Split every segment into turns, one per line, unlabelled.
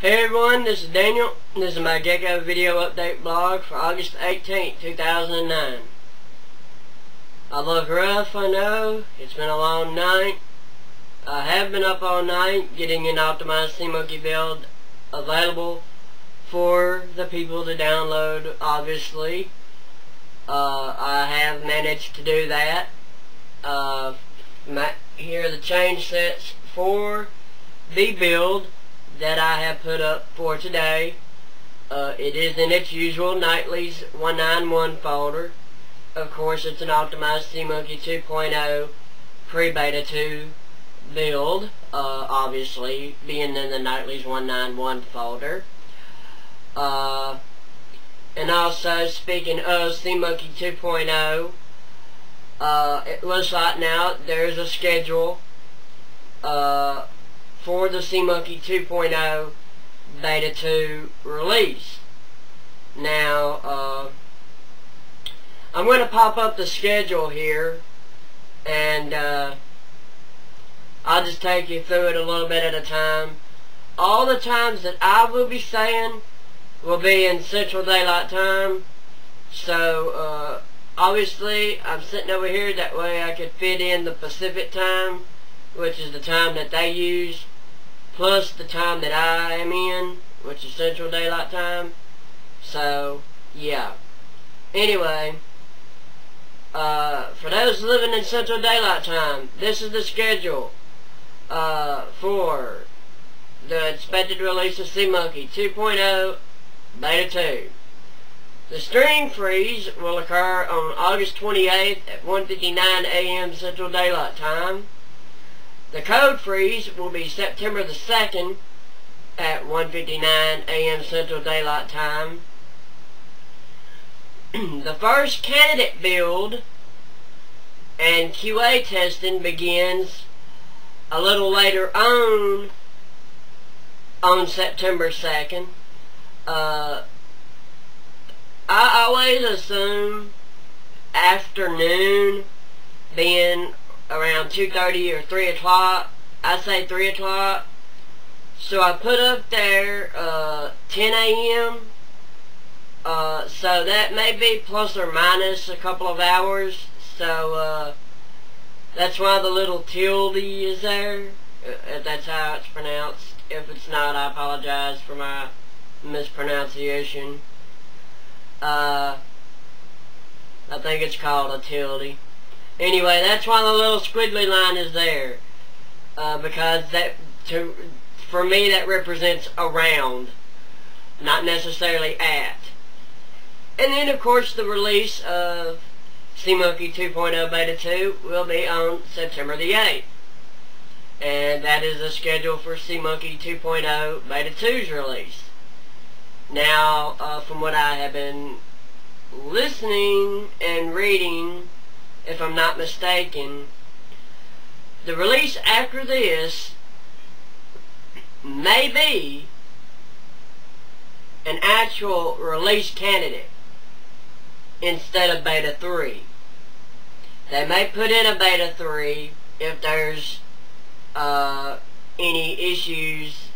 Hey everyone, this is Daniel. This is my Gecko video update blog for August 18th, 2009. I look rough, I know. It's been a long night. I have been up all night getting an optimized SeaMonkey build available for the people to download, obviously. I have managed to do that. Here are the change sets for the build that I have put up for today. It is in its usual Nightly's 191 folder. Of course, it's an optimized SeaMonkey 2.0 pre-beta 2 build, obviously being in the Nightly's 191 folder. And also, speaking of SeaMonkey 2.0, it looks like now there's a schedule for the SeaMonkey 2.0 Beta 2 release. Now, I'm going to pop up the schedule here, and I'll just take you through it a little bit at a time. All the times that I will be saying will be in Central Daylight Time. So, obviously, I'm sitting over here, that way I could fit in the Pacific Time, which is the time that they use, plus the time that I am in, which is Central Daylight Time. So, yeah. Anyway, for those living in Central Daylight Time, this is the schedule for the expected release of SeaMonkey 2.0 Beta 2. The stream freeze will occur on August 28th at 1:59 a.m. Central Daylight Time. The code freeze will be September the 2nd at 1:59 a.m. Central Daylight Time. The first candidate build and QA testing begins a little later on September 2nd. I always assume afternoon, being around 2:30 or 3 o'clock. I say 3 o'clock. So I put up there 10 a.m. So that may be plus or minus a couple of hours. So that's why the little tilde is there. If that's how it's pronounced. If it's not, I apologize for my mispronunciation. I think it's called a tilde. Anyway, that's why the little squiggly line is there, because for me that represents around, not necessarily at. And then of course the release of SeaMonkey 2.0 Beta 2 will be on September the 8th. And that is the schedule for SeaMonkey 2.0 Beta 2's release. Now, from what I have been listening and reading, if I'm not mistaken, the release after this may be an actual release candidate instead of Beta 3. They may put in a Beta 3 if there's any issues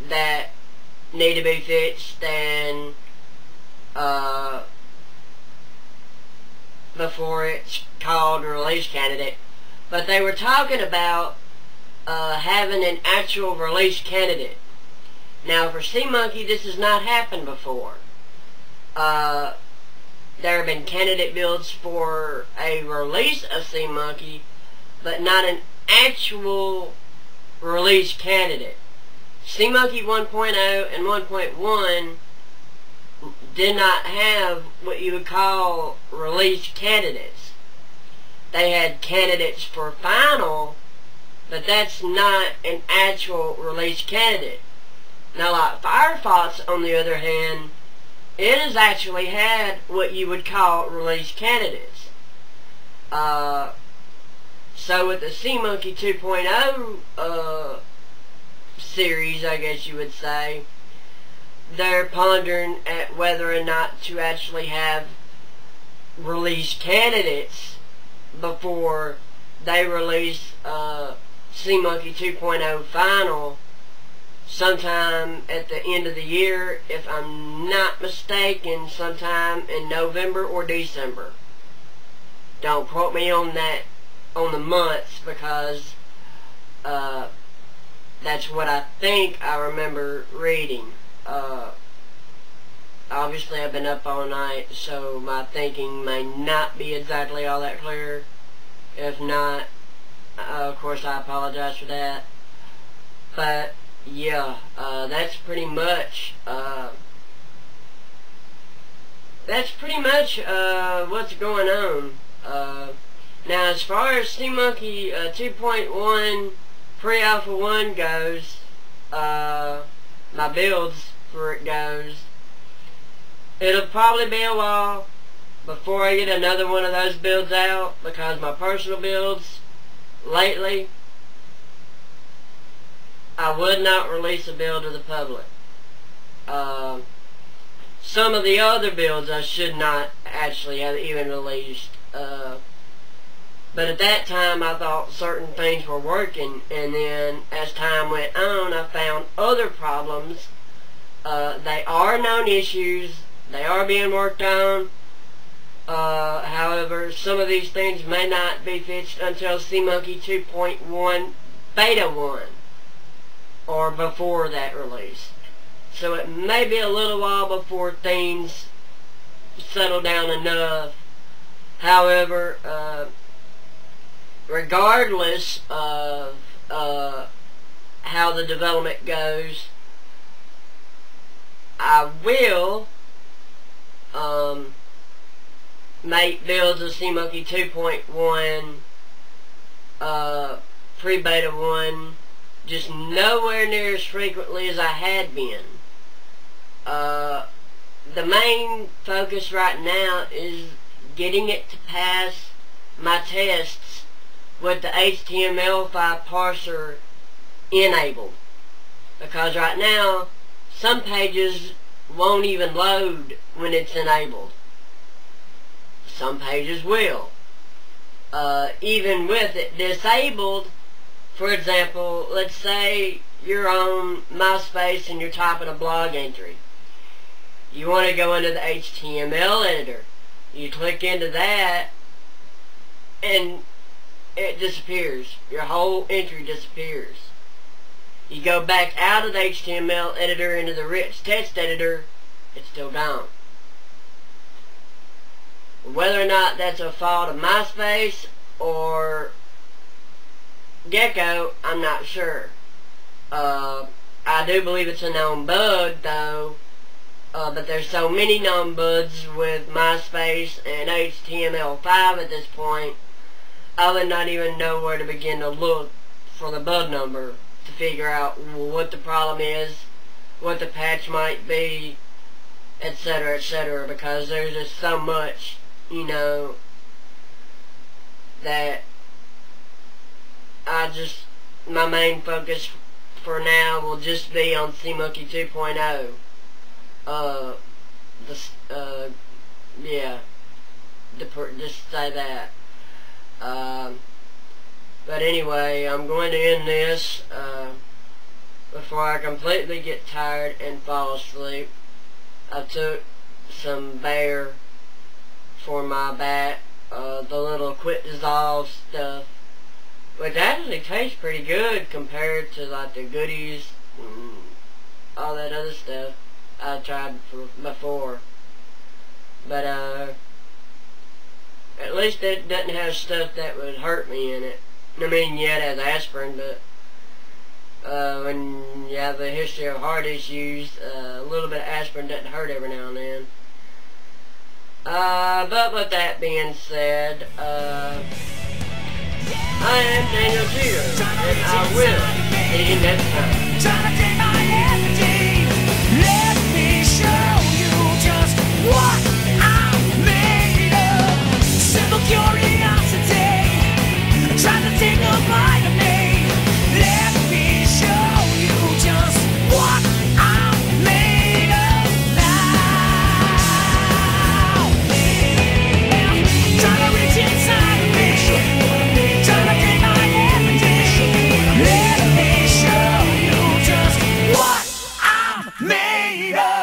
that need to be fixed and before it's called a release candidate. But they were talking about having an actual release candidate. Now for SeaMonkey, this has not happened before. There have been candidate builds for a release of SeaMonkey, but not an actual release candidate. SeaMonkey 1.0 and 1.1 did not have what you would call release candidates. They had candidates for final, but that's not an actual release candidate. Now, like Firefox, on the other hand, it has actually had what you would call release candidates. So with the SeaMonkey 2.0 series, I guess you would say, they're pondering at whether or not to actually have release candidates before they release SeaMonkey 2.0 Final, sometime at the end of the year, if I'm not mistaken, sometime in November or December. Don't quote me on that, on the months, because that's what I think I remember reading. Obviously I've been up all night, so my thinking may not be exactly all that clear. If not, of course I apologize for that. But yeah, that's pretty much what's going on. Now, as far as SeaMonkey 2.1 Pre-Alpha 1 goes, my builds for it goes, it'll probably be a while before I get another one of those builds out, because my personal builds lately, I would not release a build to the public. Some of the other builds I should not actually have even released. But at that time I thought certain things were working, and then as time went on I found other problems. They are known issues. They are being worked on. However, some of these things may not be fixed until SeaMonkey 2.1 Beta 1 or before that release. So it may be a little while before things settle down enough. However, regardless of how the development goes, I will make builds of SeaMonkey 2.1 pre-beta 1 just nowhere near as frequently as I had been. The main focus right now is getting it to pass my tests with the HTML5 parser enabled, because right now some pages won't even load when it's enabled. Some pages will. Even with it disabled, for example, let's say you're on MySpace and you're typing a blog entry. You want to go into the HTML editor. You click into that and it disappears. Your whole entry disappears. You go back out of the HTML editor into the rich text editor, it's still gone. Whether or not that's a fault of MySpace or Gecko, I'm not sure. I do believe it's a known bug though, but there's so many known bugs with MySpace and HTML5 at this point, I would not even know where to begin to look for the bug number to figure out what the problem is, what the patch might be, etc., because there's just so much, you know, that my main focus for now will just be on SeaMonkey 2.0. Just say that. But anyway, I'm going to end this before I completely get tired and fall asleep. I took some Bear for my back, the little quick dissolve stuff, which actually tastes pretty good compared to like the goodies and all that other stuff I tried before. But at least it doesn't have stuff that would hurt me in it. I mean, yeah, it has aspirin, but when you have a history of heart issues, a little bit of aspirin doesn't hurt every now and then. But with that being said, I am Daniel Jeter, and I will see you next time. Let me show you just what I'm made of. Simple curiosity, trying to take a bite of me. Let me show you just what I'm made of now. Trying to reach inside of me, trying to gain my empathy. Let me show you just
later.